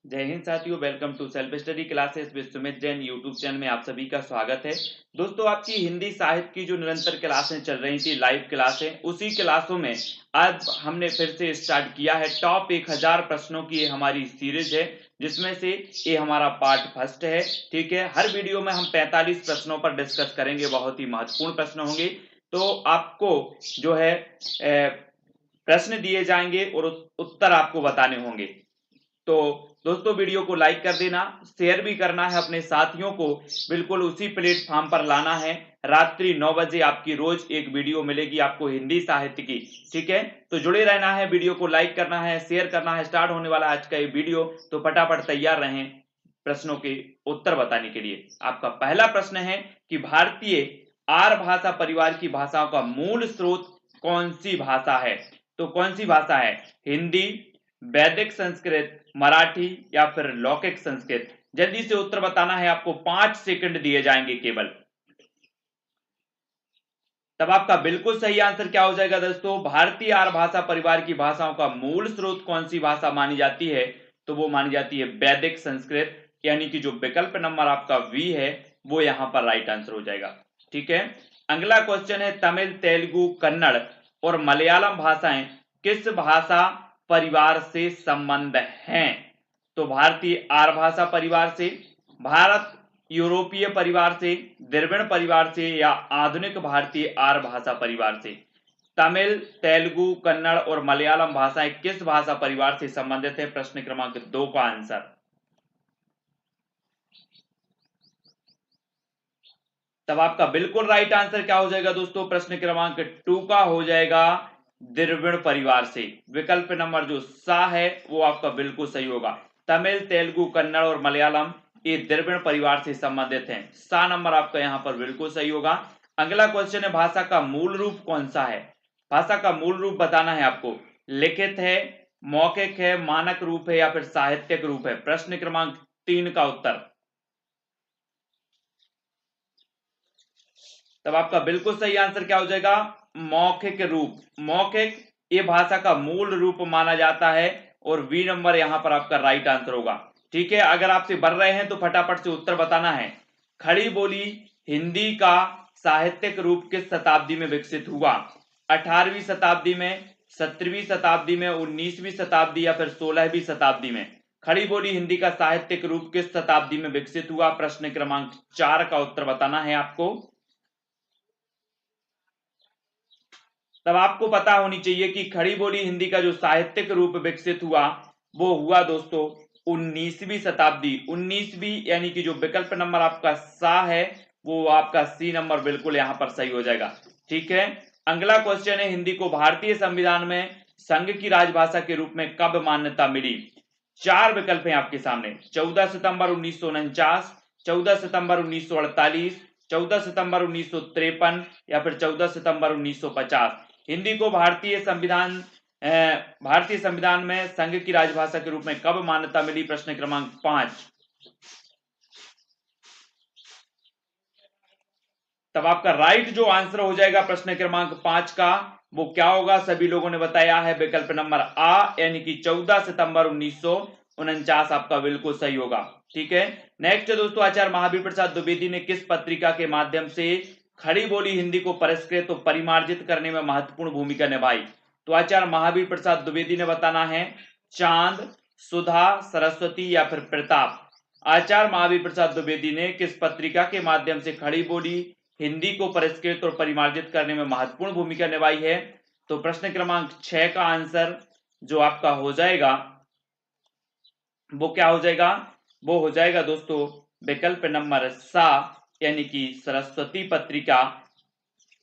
जय हिंद साथियों, welcome to self study classes with Sumit Jain YouTube channel में आप सभी का स्वागत है। दोस्तों, आपकी हिंदी साहित्य की जो निरंतर क्लासें चल रही थी, लाइव क्लासें, उसी क्लासों में आज हमने फिर से स्टार्ट किया है टॉप 1000 प्रश्नों की ये हमारी सीरीज है, जिसमें से ये हमारा पार्ट फर्स्ट है। ठीक है, हर वीडियो में हम 45 प्रश्नों पर डिस्कस करेंगे, बहुत ही महत्वपूर्ण प्रश्न होंगे। तो आपको जो है प्रश्न दिए जाएंगे और उत्तर आपको बताने होंगे। तो दोस्तों, वीडियो को लाइक कर देना, शेयर भी करना है अपने साथियों को, बिल्कुल उसी प्लेटफॉर्म पर लाना है। रात्रि 9 बजे आपकी रोज एक वीडियो मिलेगी आपको हिंदी साहित्य की। ठीक है, तो जुड़े रहना है, वीडियो को लाइक करना है, शेयर करना है। स्टार्ट होने वाला आज का ये वीडियो, तो फटाफट तैयार रहें प्रश्नों के उत्तर बताने के लिए। आपका पहला प्रश्न है कि भारतीय आर्य भाषा परिवार की भाषाओं का मूल स्रोत कौन सी भाषा है? तो कौन सी भाषा है? हिंदी, वैदिक संस्कृत, मराठी या फिर लौकिक संस्कृत? जल्दी से उत्तर बताना है आपको, 5 सेकंड दिए जाएंगे केवल। तब आपका बिल्कुल सही आंसर क्या हो जाएगा दोस्तों? भारतीय आर्य भाषा परिवार की भाषाओं का मूल स्रोत कौन सी भाषा मानी जाती है? तो वो मानी जाती है वैदिक संस्कृत, यानी कि जो विकल्प नंबर आपका वी है वो यहां पर राइट आंसर हो जाएगा। ठीक है, अगला क्वेश्चन है तमिल, तेलुगु, कन्नड़ और मलयालम भाषाएं किस भाषा परिवार से संबंध हैं? तो भारतीय आर्य भाषा परिवार से, भारत यूरोपीय परिवार से, द्रविड़ परिवार से या आधुनिक भारतीय आर्य भाषा परिवार से? तमिल, तेलुगु, कन्नड़ और मलयालम भाषाएं किस भाषा परिवार से संबंधित है? प्रश्न क्रमांक 2 का आंसर। तब आपका बिल्कुल राइट आंसर क्या हो जाएगा दोस्तों? प्रश्न क्रमांक 2 का हो जाएगा द्रविड़ परिवार से। विकल्प नंबर जो सा है वो आपका बिल्कुल सही होगा। तमिल, तेलुगु, कन्नड़ और मलयालम ये द्रविड़ परिवार से संबंधित हैं। सा नंबर आपका यहां पर बिल्कुल सही होगा। अगला क्वेश्चन है भाषा का मूल रूप कौन सा है? भाषा का मूल रूप बताना है आपको। लिखित है, मौखिक है, मानक रूप है या फिर साहित्यिक रूप है? प्रश्न क्रमांक 3 का उत्तर। तब आपका बिल्कुल सही आंसर क्या हो जाएगा? मौखिक रूप। मौखिक ये भाषा का मूल रूप माना जाता है और बी नंबर यहां पर आपका राइट आंसर होगा। ठीक है, अगर आपसे बढ़ रहे हैं तो फटाफट से उत्तर बताना है। खड़ी बोली हिंदी का साहित्यिक रूप किस शताब्दी में विकसित हुआ? 18वीं शताब्दी में, 17वीं शताब्दी में, 19वीं शताब्दी या फिर 16वीं शताब्दी में? खड़ी बोली हिंदी का साहित्यिक रूप किस शताब्दी में विकसित हुआ? प्रश्न क्रमांक 4 का उत्तर बताना है आपको। तब आपको पता होनी चाहिए कि खड़ी बोली हिंदी का जो साहित्यिक रूप विकसित हुआ वो हुआ दोस्तों 19वीं शताब्दी। 19वीं यानी कि जो विकल्प नंबर आपका सा है वो आपका सी नंबर बिल्कुल यहां पर सही हो जाएगा। ठीक है, अगला क्वेश्चन है हिंदी को भारतीय संविधान में संघ की राजभाषा के रूप में कब मान्यता मिली? 4 विकल्प हैं आपके सामने। 14 सितंबर 1949, 14 सितंबर 1948, 14 सितंबर 1953 या फिर 14 सितंबर 1950? हिंदी को भारतीय संविधान में संघ की राजभाषा के रूप में कब मान्यता मिली? प्रश्न क्रमांक 5। तब आपका राइट जो आंसर हो जाएगा प्रश्न क्रमांक 5 का वो क्या होगा? सभी लोगों ने बताया है विकल्प नंबर आ, यानी कि 14 सितंबर 1949 आपका बिल्कुल सही होगा। ठीक है, नेक्स्ट दोस्तों, आचार्य महावीर प्रसाद द्विवेदी ने किस पत्रिका के माध्यम से खड़ी बोली हिंदी को परिष्कृत और परिमार्जित करने में महत्वपूर्ण भूमिका निभाई? तो आचार्य महावीर प्रसाद द्विवेदी ने बताना है चांद, सुधा, सरस्वती या फिर प्रताप? आचार्य महावीर प्रसाद द्विवेदी ने किस पत्रिका के माध्यम से खड़ी बोली हिंदी को परिष्कृत और परिमार्जित करने में महत्वपूर्ण भूमिका निभाई है? तो प्रश्न क्रमांक 6 का आंसर जो आपका हो जाएगा वो क्या हो जाएगा? वो हो जाएगा दोस्तों विकल्प नंबर सा, यानी कि सरस्वती पत्रिका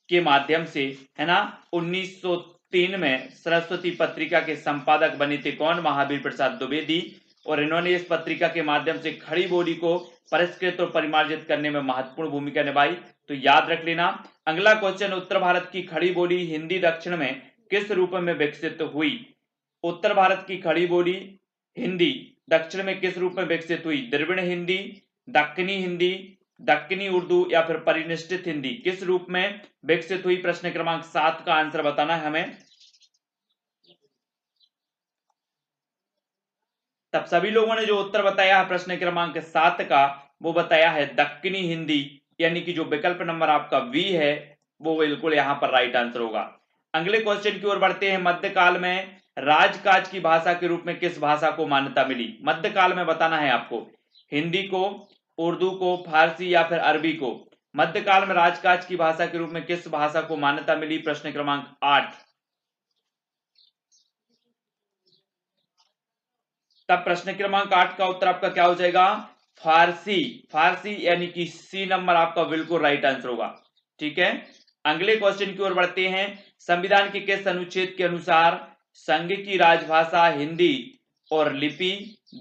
के माध्यम से, है ना। 1903 में सरस्वती पत्रिका के संपादक बने थे कौन? महावीर प्रसाद द्विवेदी। और इन्होंने इस पत्रिका के माध्यम से खड़ी बोली को परिष्कृत और परिमार्जित करने में महत्वपूर्ण भूमिका निभाई। तो याद रख लेना। अगला क्वेश्चन, उत्तर भारत की खड़ी बोली हिंदी दक्षिण में किस रूप में विकसित हुई? उत्तर भारत की खड़ी बोली हिंदी दक्षिण में किस रूप में विकसित हुई? द्रविड़ हिंदी, दक्कनी हिंदी, दक्कनी उर्दू या फिर परिनिष्ठित हिंदी? किस रूप में विकसित हुई? प्रश्न क्रमांक 7 का आंसर बताना है हमें। तब सभी लोगों ने जो उत्तर बताया है प्रश्न क्रमांक 7 का, वो बताया है दक्कनी हिंदी, यानी कि जो विकल्प नंबर आपका बी है वो बिल्कुल यहां पर राइट आंसर होगा। अगले क्वेश्चन की ओर बढ़ते हैं। मध्यकाल में राजकाज की भाषा के रूप में किस भाषा को मान्यता मिली? मध्यकाल में बताना है आपको, हिंदी को, उर्दू को, फारसी या फिर अरबी को। मध्यकाल में राजकाज की भाषा के रूप में किस भाषा को मान्यता मिली? प्रश्न क्रमांक 8। तब प्रश्न क्रमांक 8 का उत्तर आपका क्या हो जाएगा? फारसी। फारसी यानी कि सी नंबर आपका बिल्कुल राइट आंसर होगा। ठीक है, अगले क्वेश्चन की ओर बढ़ते हैं। संविधान के किस अनुच्छेद के अनुसार संघ की राजभाषा हिंदी और लिपि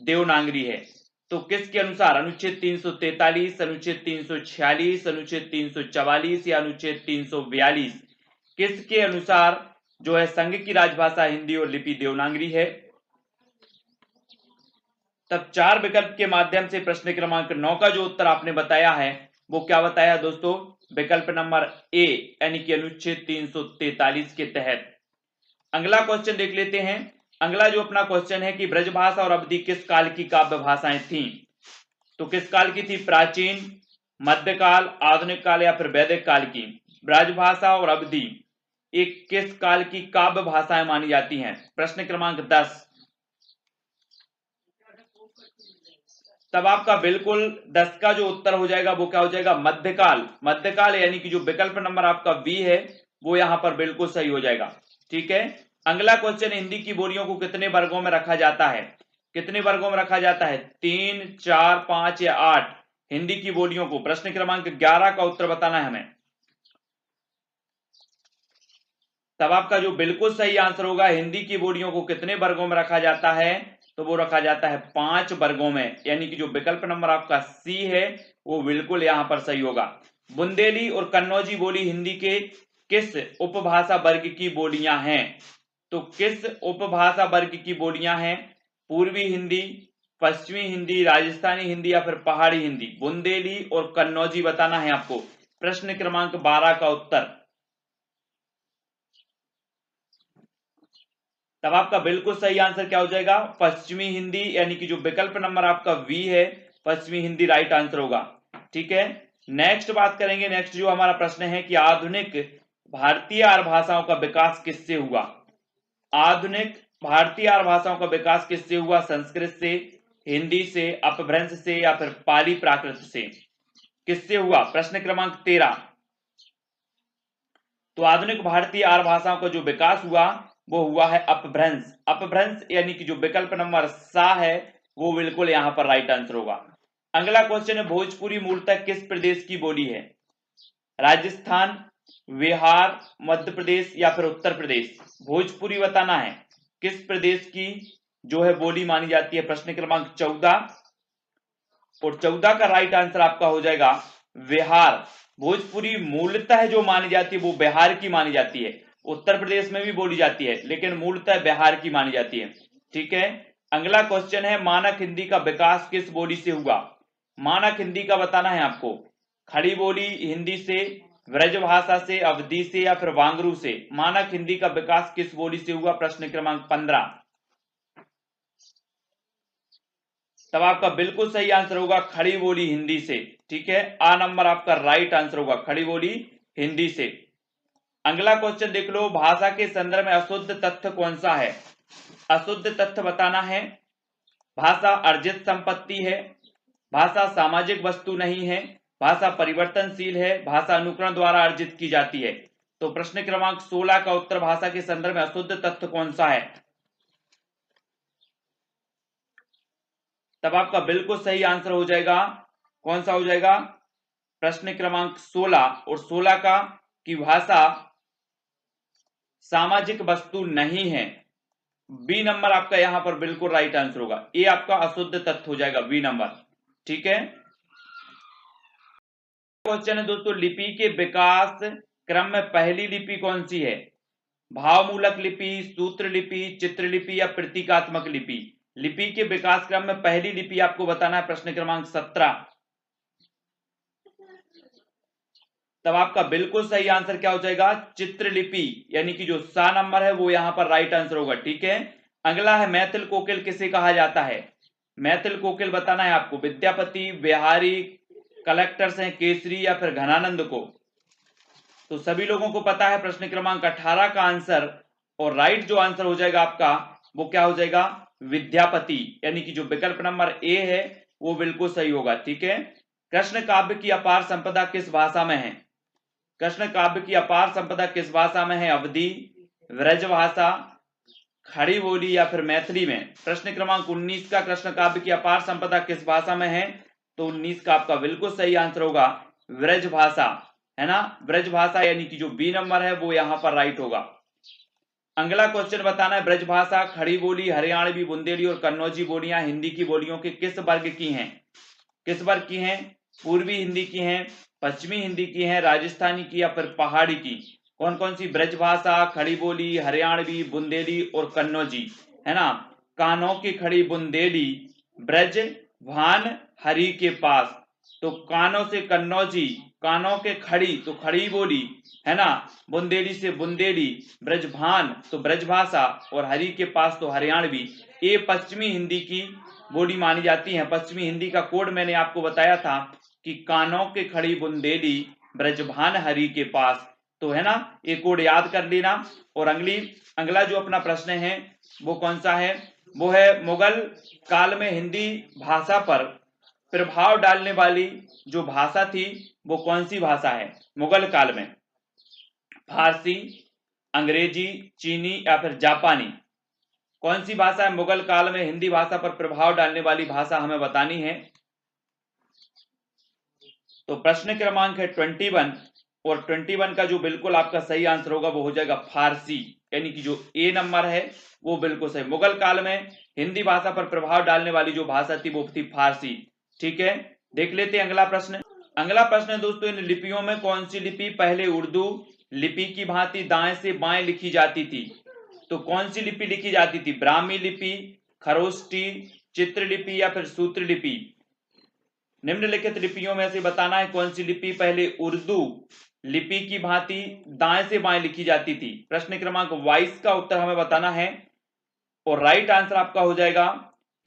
देवनागरी है? तो किसके अनुसार? अनुच्छेद 343, अनुच्छेद 346, अनुच्छेद 344 या अनुच्छेद 342? किसके अनुसार जो है संघ की राजभाषा हिंदी और लिपि देवनागरी है? तब 4 विकल्प के माध्यम से प्रश्न क्रमांक 9 का जो उत्तर आपने बताया है वो क्या बताया दोस्तों? विकल्प नंबर ए, यानी कि अनुच्छेद 343 के तहत। अगला क्वेश्चन देख लेते हैं। अगला जो अपना क्वेश्चन है कि ब्रजभाषा और अवधि किस काल की काव्य भाषाएं थी? तो किस काल की थी? प्राचीन, मध्यकाल, आधुनिक काल या फिर वैदिक काल की? ब्रजभाषा और अवधि एक किस काल की काव्य भाषाएं मानी जाती हैं? प्रश्न क्रमांक 10। तब आपका बिल्कुल 10 का जो उत्तर हो जाएगा वो क्या हो जाएगा? मध्यकाल। मध्यकाल यानी कि जो विकल्प नंबर आपका बी है वो यहां पर बिल्कुल सही हो जाएगा। ठीक है, अगला क्वेश्चन, हिंदी की बोलियों को कितने वर्गों में रखा जाता है? कितने वर्गों में रखा जाता है? 3, 4, 5 या 8 हिंदी की बोलियों को? प्रश्न क्रमांक 11 का उत्तर बताना है हमें। तब आपका जो बिल्कुल सही आंसर होगा, हिंदी की बोलियों को कितने वर्गों में रखा जाता है? तो वो रखा जाता है 5 वर्गों में, यानी कि जो विकल्प नंबर आपका सी है वो बिल्कुल यहां पर सही होगा। बुंदेली और कन्नौजी बोली हिंदी के किस उपभाषा वर्ग की बोलियां हैं? तो किस उपभाषा वर्ग की बोलियां हैं? पूर्वी हिंदी, पश्चिमी हिंदी, राजस्थानी हिंदी या फिर पहाड़ी हिंदी? बुंदेली और कन्नौजी बताना है आपको। प्रश्न क्रमांक 12 का उत्तर। तब आपका बिल्कुल सही आंसर क्या हो जाएगा? पश्चिमी हिंदी, यानी कि जो विकल्प नंबर आपका वी है पश्चिमी हिंदी राइट आंसर होगा। ठीक है, नेक्स्ट बात करेंगे। नेक्स्ट जो हमारा प्रश्न है कि आधुनिक भारतीय आर्य भाषाओं का विकास किससे हुआ? आधुनिक भारतीय आर्य भाषाओं का विकास किससे हुआ? संस्कृत से, हिंदी से, अपभ्रंश से या फिर पाली प्राकृत से? किससे हुआ? प्रश्न क्रमांक 13। तो आधुनिक भारतीय आर्य भाषाओं का जो विकास हुआ वो हुआ है अपभ्रंश। अपभ्रंश यानी कि जो विकल्प नंबर सा है वो बिल्कुल यहां पर राइट आंसर होगा। अगला क्वेश्चन है, भोजपुरी मूलतः किस प्रदेश की बोली है? राजस्थान, बिहार, मध्य प्रदेश या फिर उत्तर प्रदेश? भोजपुरी बताना है किस प्रदेश की जो है बोली मानी जाती है? प्रश्न क्रमांक 14, और 14 का राइट आंसर आपका हो जाएगा बिहार। भोजपुरी मूलतः जो मानी जाती है वो बिहार की मानी जाती है। उत्तर प्रदेश में भी बोली जाती है लेकिन मूलतः बिहार की मानी जाती है। ठीक है, अगला क्वेश्चन है, मानक हिंदी का विकास किस बोली से हुआ? मानक हिंदी का बताना है आपको। खड़ी बोली हिंदी से, ब्रजभाषा से, अवधी से या फिर वांगरू से? मानक हिंदी का विकास किस बोली से हुआ? प्रश्न क्रमांक 15। तब आपका बिल्कुल सही आंसर होगा खड़ी बोली हिंदी से। ठीक है, आ नंबर आपका राइट आंसर होगा, खड़ी बोली हिंदी से। अगला क्वेश्चन देख लो, भाषा के संदर्भ में अशुद्ध तथ्य कौन सा है? अशुद्ध तथ्य बताना है। भाषा अर्जित संपत्ति है, भाषा सामाजिक वस्तु नहीं है, भाषा परिवर्तनशील है, भाषा अनुकरण द्वारा अर्जित की जाती है? तो प्रश्न क्रमांक 16 का उत्तर, भाषा के संदर्भ में अशुद्ध तथ्य कौन सा है? तब आपका बिल्कुल सही आंसर हो जाएगा, कौन सा हो जाएगा? प्रश्न क्रमांक 16, और 16 का कि भाषा सामाजिक वस्तु नहीं है। बी नंबर आपका यहां पर बिल्कुल राइट आंसर होगा, ये आपका अशुद्ध तथ्य हो जाएगा, बी नंबर। ठीक है, क्वेश्चन है दोस्तों, लिपि के विकास क्रम में पहली लिपि कौन सी है? भावमूलक लिपि, सूत्र लिपि, चित्रलिपि या प्रतीकात्मक लिपि? लिपि के विकास क्रम में पहली लिपि आपको बताना है। प्रश्न क्रमांक 17। तब आपका बिल्कुल सही आंसर क्या हो जाएगा? चित्रलिपि, यानी कि जो सा नंबर है वो यहां पर राइट आंसर होगा। ठीक है, अगला है, मैथिल कोकिल किसे कहा जाता है? मैथिल कोकिल बताना है आपको। विद्यापति, बिहारी, कलेक्टर्स हैं केसरी या फिर घनानंद को। तो सभी लोगों को पता है प्रश्न क्रमांक 18 का आंसर, और राइट जो आंसर हो जाएगा आपका वो क्या हो जाएगा, विद्यापति, यानी कि जो विकल्प नंबर ए है वो बिल्कुल सही होगा। ठीक है। कृष्ण काव्य की अपार संपदा किस भाषा में है? कृष्ण काव्य की अपार संपदा किस भाषा में है? अवधी, व्रजभाषा, खड़ी बोली या फिर मैथिली में? प्रश्न क्रमांक 19 का कृष्ण काव्य की अपार संपदा किस भाषा में है? तो 19 का आपका बिल्कुल सही आंसर होगा व्रज भाषा, है ना, ब्रज भाषा, यानी कि जो बी नंबर है वो यहां पर राइट होगा। अगला क्वेश्चन बताना है, ब्रज भाषा, खड़ी बोली, हरियाणवी, बुंदेली और कन्नौजी बोलियां हिंदी की बोलियों के किस वर्ग की हैं? किस वर्ग की हैं? पूर्वी हिंदी की हैं, पश्चिमी हिंदी की हैं, राजस्थानी की या फिर पहाड़ी की? कौन कौन सी? ब्रज भाषा, खड़ी बोली, हरियाणवी, बुंदेली और कन्नौजी, है ना। कानों की खड़ी बुंदेली, ब्रज भान हरि के पास। तो कानों से कन्नौजी, कानों के खड़ी तो खड़ी बोली, है ना, बुंदेली से बुंदेली, ब्रजभान तो ब्रजभाषा और हरि के पास तो हरियाणवी। ये पश्चिमी हिंदी की बोली मानी जाती है। पश्चिमी हिंदी का कोड मैंने आपको बताया था कि कानों के खड़ी बुंदेली, ब्रजभान हरि के पास, तो है ना, ये कोड याद कर लेना। और अगला जो अपना प्रश्न है वो कौन सा है? वो है, मुगल काल में हिंदी भाषा पर प्रभाव डालने वाली जो भाषा थी वो कौन सी भाषा है मुगल काल में? फारसी, अंग्रेजी, चीनी या फिर जापानी? कौन सी भाषा है मुगल काल में हिंदी भाषा पर प्रभाव डालने वाली भाषा, हमें बतानी है। तो प्रश्न क्रमांक है 21, और 21 का जो बिल्कुल आपका सही आंसर होगा वो हो जाएगा फारसी, यानी कि जो ए नंबर है वो बिल्कुल सही। मुगल काल में हिंदी भाषा पर प्रभाव डालने वाली जो भाषा थी वो थी फारसी। ठीक है, देख लेते हैं अगला प्रश्न। अगला प्रश्न है दोस्तों, इन लिपियों में कौन सी लिपि पहले उर्दू लिपि की भांति दाएं से बाएं लिखी जाती थी? तो कौन सी लिपि लिखी जाती थी? ब्राह्मी लिपि, खरोष्टी, चित्रलिपि या फिर सूत्र लिपि? निम्नलिखित लिपियों में से बताना है कौन सी लिपि पहले उर्दू लिपि की भांति दाएं से बाएं लिखी जाती थी। प्रश्न क्रमांक 22 का उत्तर हमें बताना है, और राइट आंसर आपका हो जाएगा,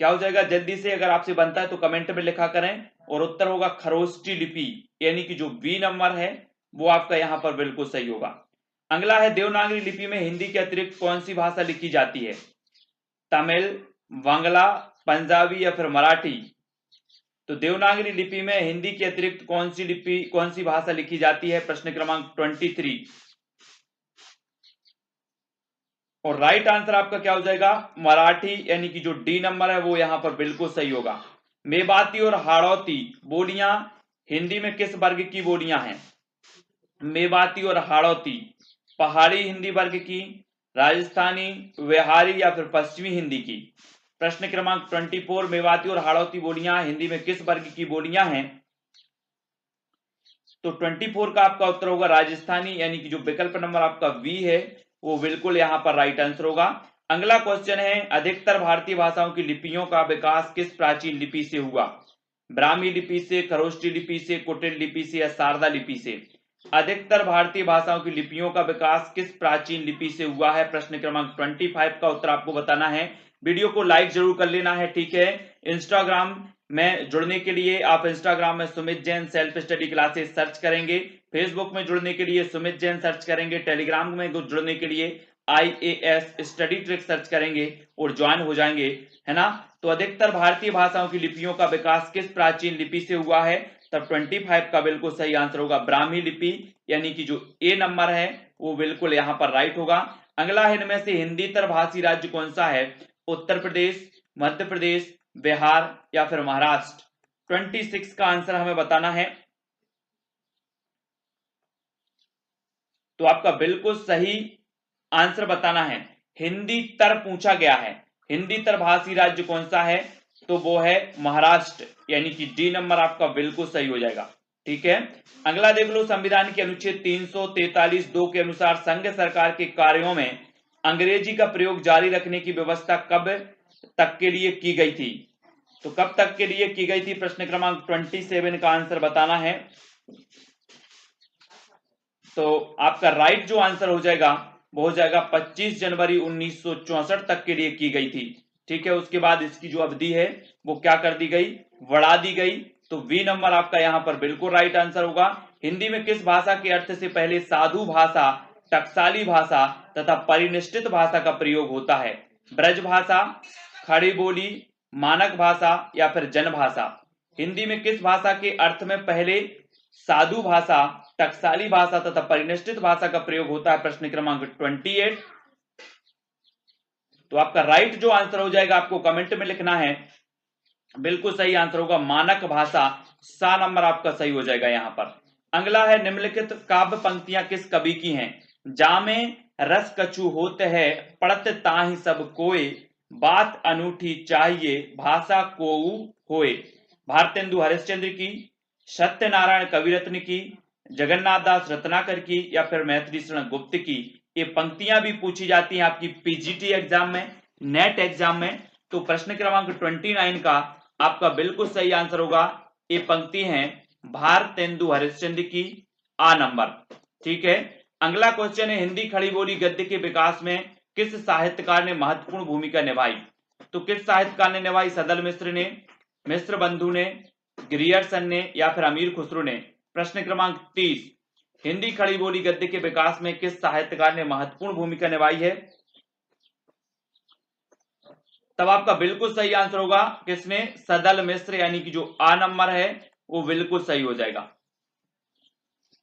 क्या हो जाएगा, जल्दी से अगर आपसे बनता है तो कमेंट में लिखा करें, और उत्तर होगा खरोष्टी लिपि, यानी कि जो बी नंबर है वो आपका यहां पर बिल्कुल सही होगा। अगला है, देवनागरी लिपि में हिंदी के अतिरिक्त कौन सी भाषा लिखी जाती है? तमिल, बांग्ला, पंजाबी या फिर मराठी? तो देवनागरी लिपि में हिंदी के अतिरिक्त कौन सी भाषा लिखी जाती है? प्रश्न क्रमांक 23, और राइट आंसर आपका क्या हो जाएगा? मराठी, यानी कि जो डी नंबर है वो यहां पर बिल्कुल सही होगा। मेवाती और हाड़ौती बोलियां हिंदी में किस वर्ग की बोलियां हैं? मेवाती और हाड़ौती पहाड़ी हिंदी वर्ग की, राजस्थानी, बिहारी या फिर पश्चिमी हिंदी की? प्रश्न क्रमांक 24, मेवाती और हाड़ौती बोलियां हिंदी में किस वर्ग की बोलियां हैं? तो 24 का आपका उत्तर होगा राजस्थानी, यानी कि जो विकल्प नंबर आपका बी है वो बिल्कुल यहां पर राइट आंसर होगा। अगला क्वेश्चन है, अधिकतर भारतीय भाषाओं की लिपियों का विकास किस प्राचीन लिपि से हुआ? ब्राह्मी लिपि से, खरोष्टी लिपि से, कुटिल लिपि से या शारदा लिपि से? अधिकतर भारतीय भाषाओं की लिपियों का विकास किस प्राचीन लिपि से हुआ है? प्रश्न क्रमांक 25 का उत्तर आपको बताना है। वीडियो को लाइक जरूर कर लेना है। ठीक है, इंस्टाग्राम में जुड़ने के लिए आप इंस्टाग्राम में Sumit Jain self study classes search करेंगे, फेसबुक में जुड़ने के लिए सुमित जैन सर्च करेंगे, टेलीग्राम में जुड़ने के लिए IAS स्टडी ट्रिक सर्च करेंगे और ज्वाइन हो जाएंगे, है ना। तो अधिकतर भारतीय भाषाओं की लिपियों का विकास किस प्राचीन लिपि से हुआ है? तब 25 का बिल्कुल सही आंसर होगा ब्राह्मी लिपि, यानी कि जो ए नंबर है वो बिल्कुल यहां पर राइट होगा। अगला है, इनमें से हिंदीतर भाषी राज्य कौन सा है? उत्तर प्रदेश, मध्य प्रदेश, बिहार या फिर महाराष्ट्र? 26 का आंसर हमें बताना है। तो आपका बिल्कुल सही आंसर बताना है, हिंदी तर पूछा गया है। हिंदी तर भाषी राज्य कौन सा है? तो वो है महाराष्ट्र, यानी कि डी नंबर आपका बिल्कुल सही हो जाएगा। ठीक है, अगला देख लो, संविधान के अनुच्छेद 343(2) के अनुसार संघ सरकार के कार्यों में अंग्रेजी का प्रयोग जारी रखने की व्यवस्था कब तक के लिए की गई थी? तो कब तक के लिए की गई थी? प्रश्न क्रमांक 27 का आंसर बताना है। तो आपका राइट जो आंसर हो जाएगा वो हो जाएगा 25 जनवरी 1964 तक के लिए की गई थी। ठीक है। उसके बाद इसकी जो अवधि है वो क्या कर दी गई, बढ़ा दी गई। तो बी नंबर आपका यहां पर बिल्कुल राइट आंसर होगा। हिंदी में किस भाषा के अर्थ से पहले साधु भाषा, टकसाली भाषा तथा परिनिष्ठित भाषा का प्रयोग होता है? ब्रज भाषा, खड़ी बोली, मानक भाषा या फिर जन भाषा? हिंदी में किस भाषा के अर्थ में पहले साधु भाषा, टकसाली भाषा तथा परिनिष्ठित भाषा का प्रयोग होता है? प्रश्न क्रमांक 28। तो आपका राइट जो आंसर हो जाएगा आपको कमेंट में लिखना है, बिल्कुल सही आंसर होगा मानक भाषा। सा नंबर आपका सही हो जाएगा यहां पर। अगला है निम्नलिखित काव्य पंक्तियां किस कवि की हैं? जामे रस कछु होत है, पढ़त ताहि सब कोय, बात अनूठी चाहिए, भाषा कोऊ होए। भारतेंदु हरिश्चंद्र की, सत्यनारायण कविरत्न की, जगन्नाथ दास रत्नाकर की या फिर मैथिली शरण गुप्त की? ये पंक्तियां भी पूछी जाती हैं आपकी पीजीटी एग्जाम में, नेट एग्जाम में। तो प्रश्न क्रमांक 29 का आपका बिल्कुल सही आंसर होगा, ये पंक्ति है भारतेंदु हरिश्चंद्र की, आ नंबर। ठीक है। अगला क्वेश्चन है हिंदी खड़ी बोली गद्य के विकास में किस साहित्यकार ने महत्वपूर्ण भूमिका निभाई? तो किस साहित्यकार ने निभाई? सदल मिश्र ने, मिश्र बंधु ने, ग्रियर्सन ने या फिर अमीर खुसरो ने? प्रश्न क्रमांक 30, हिंदी खड़ी बोली गद्य के विकास में किस साहित्यकार ने महत्वपूर्ण भूमिका निभाई है? तब आपका बिल्कुल सही आंसर होगा किसने? सदल मिश्र, यानी कि जो आ नंबर है वो बिल्कुल सही हो जाएगा।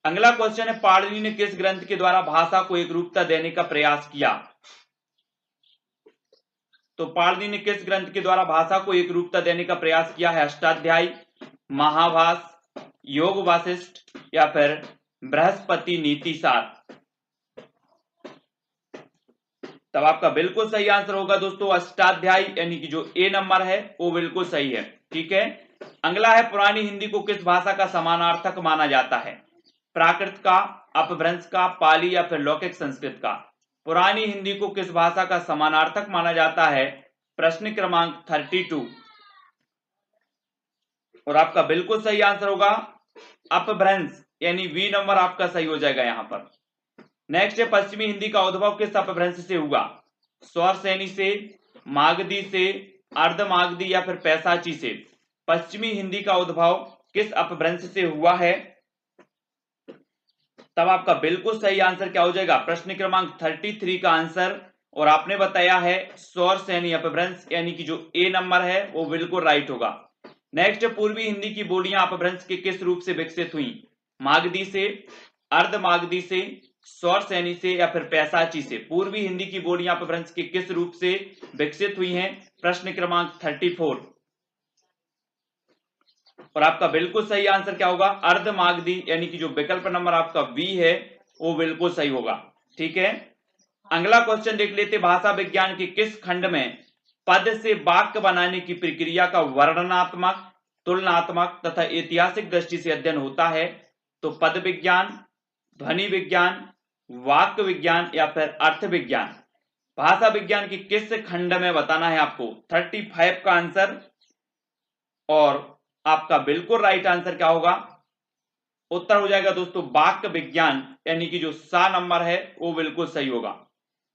अगला क्वेश्चन है पाणिनि ने किस ग्रंथ के द्वारा भाषा को एक रूपता देने का प्रयास किया? तो पाणिनि ने किस ग्रंथ के द्वारा भाषा को एक रूपता देने का प्रयास किया है? अष्टाध्यायी, महाभास, योग वासिष्ठ या फिर बृहस्पति नीतिसार? तब आपका बिल्कुल सही आंसर होगा दोस्तों अष्टाध्यायी, यानी कि जो ए नंबर है वो बिल्कुल सही है। ठीक है। अगला है पुरानी हिंदी को किस भाषा का समानार्थक माना जाता है? प्राकृत का, अपभ्रंश का, पाली या फिर लौकिक संस्कृत का? पुरानी हिंदी को किस भाषा का समानार्थक माना जाता है? प्रश्न क्रमांक 32। और आपका बिल्कुल सही आंसर होगा अपभ्रंश, यानी बी नंबर आपका सही हो जाएगा यहां पर। नेक्स्ट है पश्चिमी हिंदी का उद्भव किस अपभ्रंश से हुआ? स्वर सैनी से, मागधी से, अर्धमागधी या फिर पैसाची से? पश्चिमी हिंदी का उद्भव किस अपभ्रंश से हुआ है? तब आपका बिल्कुल सही आंसर क्या हो जाएगा? प्रश्न क्रमांक 33 का आंसर, और आपने बताया है स्वर सैनी अपभ्रंश, यानी कि जो ए नंबर है वो बिल्कुल राइट होगा। नेक्स्ट पूर्वी हिंदी की बोलियां अपभ्रंश के किस रूप से विकसित हुई? मागधी से, अर्धमागधी से, स्वर सैनी से या फिर पैसाची से? पूर्वी हिंदी की बोलियां अपभ्रंश के किस रूप से विकसित हुई हैं? प्रश्न क्रमांक 34। और आपका बिल्कुल सही आंसर क्या होगा? अर्धमागधी, यानी कि जो विकल्प नंबर आपका बी है वो बिल्कुल सही होगा। ठीक है। अगला क्वेश्चन देख लेते, भाषा विज्ञान के किस खंड में पद से वाक्य बनाने की प्रक्रिया का वर्णनात्मक, तुलनात्मक तथा ऐतिहासिक दृष्टि से अध्ययन होता है? तो पद विज्ञान, ध्वनि विज्ञान, वाक्य विज्ञान या फिर अर्थ विज्ञान? भाषा विज्ञान की किस खंड में बताना है आपको? 35 का आंसर। और आपका बिल्कुल राइट आंसर क्या होगा? उत्तर हो जाएगा दोस्तों वाक्य विज्ञान, यानी कि जो सा नंबर है वो बिल्कुल सही होगा।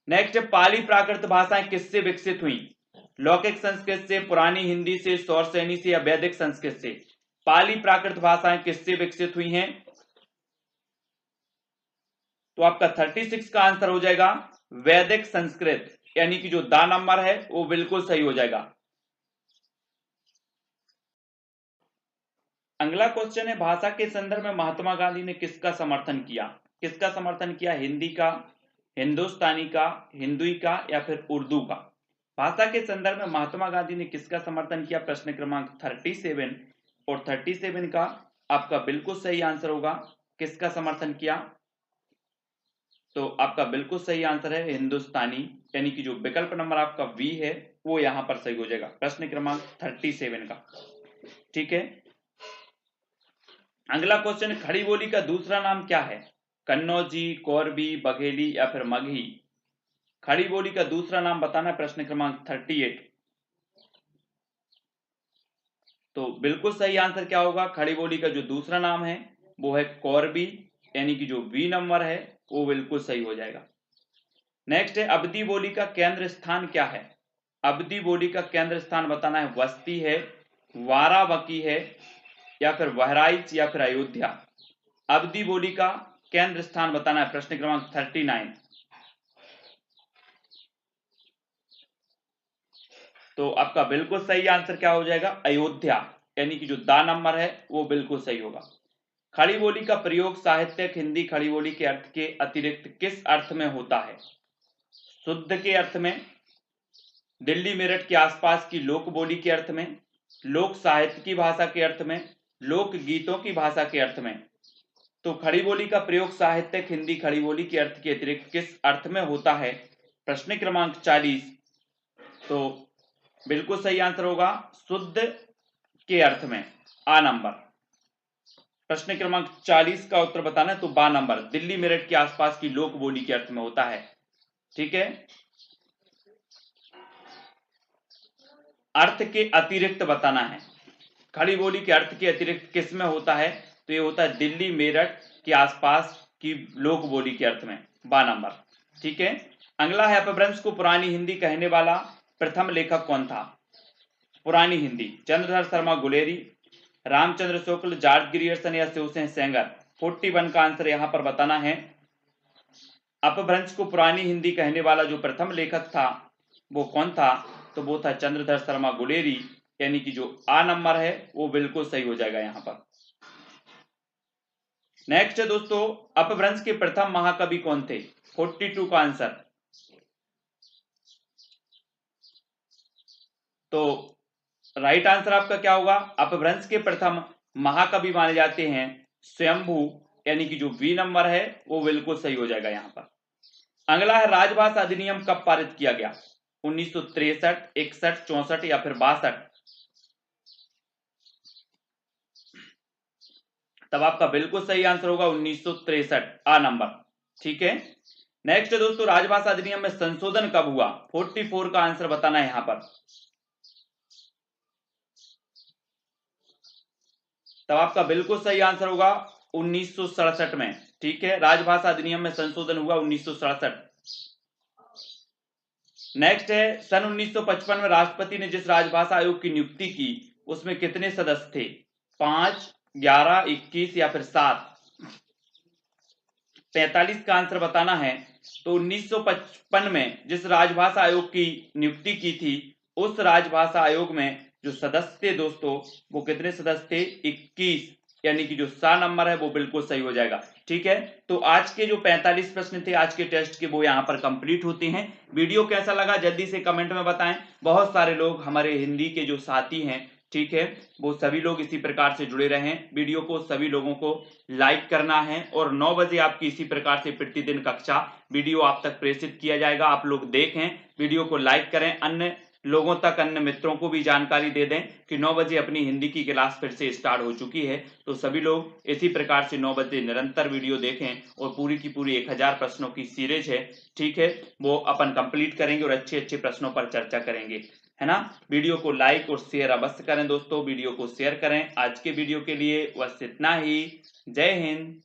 नेक्स्ट पाली प्राकृत भाषाएं किससे विकसित हुई? लौकिक संस्कृत से, पुरानी हिंदी से, सौर सैनी से या वैदिक संस्कृत से? पाली प्राकृत भाषाएं किससे विकसित हुई हैं? तो आपका 36 का आंसर हो जाएगा वैदिक संस्कृत, यानी कि जो दा नंबर है वो बिल्कुल सही हो जाएगा। अगला क्वेश्चन है भाषा के संदर्भ में महात्मा गांधी ने किसका समर्थन किया? किसका समर्थन किया? हिंदी का, हिंदुस्तानी का, हिंदुई का या फिर उर्दू का? भाषा के संदर्भ में महात्मा गांधी ने किसका समर्थन किया? प्रश्न क्रमांक 37 और 37 का आपका बिल्कुल सही आंसर होगा किसका समर्थन किया? तो आपका बिल्कुल सही आंसर है हिंदुस्तानी, यानी कि जो विकल्प नंबर आपका बी है वो यहां पर सही हो जाएगा, प्रश्न क्रमांक 37 का। ठीक है। अगला क्वेश्चन, खड़ी बोली का दूसरा नाम क्या है? कन्नौजी, कोरबी, बघेली या फिर मगही? खड़ी बोली का दूसरा नाम बताना, प्रश्न क्रमांक 38। तो बिल्कुल सही आंसर क्या होगा? खड़ी बोली का जो दूसरा नाम है वो है कोरबी, यानी कि जो बी नंबर है वो बिल्कुल सही हो जाएगा। नेक्स्ट है अवधी बोली का केंद्र स्थान क्या है? अवधी बोली का केंद्र स्थान बताना है, वस्ती है, वाराणसी है, या फिर बहराइच, या फिर अयोध्या। अवधी बोली का केंद्र स्थान बताना है, प्रश्न क्रमांक 39। तो आपका बिल्कुल सही आंसर क्या हो जाएगा, अयोध्या, यानी कि जो दा नंबर है वो बिल्कुल सही होगा। खड़ी बोली का प्रयोग साहित्यिक हिंदी खड़ी बोली के अर्थ के अतिरिक्त किस अर्थ में होता है? शुद्ध के अर्थ में, दिल्ली मेरठ के आसपास की लोक बोली के अर्थ में, लोक साहित्य की भाषा के अर्थ में, लोक गीतों की भाषा के अर्थ में। तो खड़ी बोली का प्रयोग साहित्यिक हिंदी खड़ी बोली के अर्थ के अतिरिक्त किस अर्थ में होता है? प्रश्न क्रमांक 40। तो बिल्कुल सही आंसर होगा शुद्ध के अर्थ में, आ नंबर। प्रश्न क्रमांक 40 का उत्तर बताना है, तो बा नंबर, दिल्ली मेरठ के आसपास की लोक बोली के अर्थ में होता है। ठीक है, अर्थ के अतिरिक्त बताना है, खड़ी बोली के अर्थ के अतिरिक्त किस में होता है? तो ये होता है दिल्ली मेरठ के आसपास की लोक बोली के अर्थ में, बा नंबर। ठीक है, अगला है अपभ्रंश को पुरानी हिंदी कहने वाला प्रथम लेखक कौन था? पुरानी हिंदी, चंद्रधर शर्मा गुलेरी, रामचंद्र शुक्ल, जॉर्ज ग्रियर्सन, या शिवसेन सेंगर। 41 का आंसर यहां पर बताना है। अपभ्रंश को पुरानी हिंदी कहने वाला जो प्रथम लेखक था वो कौन था? तो वो था चंद्रधर शर्मा गुलेरी, यानी कि जो आ नंबर है वो बिल्कुल सही हो जाएगा यहां पर। नेक्स्ट है दोस्तों, अपभ्रंश के प्रथम महाकवि कौन थे? 42 का आंसर। तो राइट आंसर आपका क्या होगा? अपभ्रंश के प्रथम महाकवि माने जाते हैं स्वयंभू, यानी कि जो बी नंबर है वो बिल्कुल सही हो जाएगा यहां पर। अगला है राजभाषा अधिनियम कब पारित किया गया? 1963, 61, 64 या फिर 62? तब आपका बिल्कुल सही आंसर होगा 1963, आ नंबर। ठीक है, नेक्स्ट दोस्तों, राजभाषा अधिनियम में संशोधन कब हुआ? 44 का आंसर बताना है यहां पर। तब आपका बिल्कुल सही आंसर होगा 1967 में। ठीक है, राजभाषा अधिनियम में संशोधन हुआ 1967। नेक्स्ट है, सन 1955 में राष्ट्रपति ने जिस राजभाषा आयोग की नियुक्ति की उसमें कितने सदस्य थे? 5, 11, 21 या फिर 7? 45 का आंसर बताना है। तो 1955 में जिस राजभाषा आयोग की नियुक्ति की थी उस राजभाषा आयोग में जो सदस्य थे दोस्तों वो कितने सदस्य थे? 21, यानी कि जो सा नंबर है वो बिल्कुल सही हो जाएगा। ठीक है, तो आज के जो 45 प्रश्न थे आज के टेस्ट के वो यहाँ पर कंप्लीट होते हैं। वीडियो कैसा लगा जल्दी से कमेंट में बताएं। बहुत सारे लोग हमारे हिंदी के जो साथी हैं, ठीक है, वो सभी लोग इसी प्रकार से जुड़े रहें। वीडियो को सभी लोगों को लाइक करना है और 9 बजे आपकी इसी प्रकार से प्रतिदिन कक्षा वीडियो आप तक प्रेषित किया जाएगा। आप लोग देखें, वीडियो को लाइक करें, अन्य लोगों तक, अन्य मित्रों को भी जानकारी दे दें कि 9 बजे अपनी हिंदी की क्लास फिर से स्टार्ट हो चुकी है। तो सभी लोग इसी प्रकार से 9 बजे निरंतर वीडियो देखें और पूरी की पूरी 1000 प्रश्नों की सीरीज है, ठीक है, वो अपन कंप्लीट करेंगे और अच्छे अच्छे प्रश्नों पर चर्चा करेंगे, है ना। वीडियो को लाइक और शेयर अवश्य करें दोस्तों, वीडियो को शेयर करें। आज के वीडियो के लिए बस इतना ही। जय हिंद।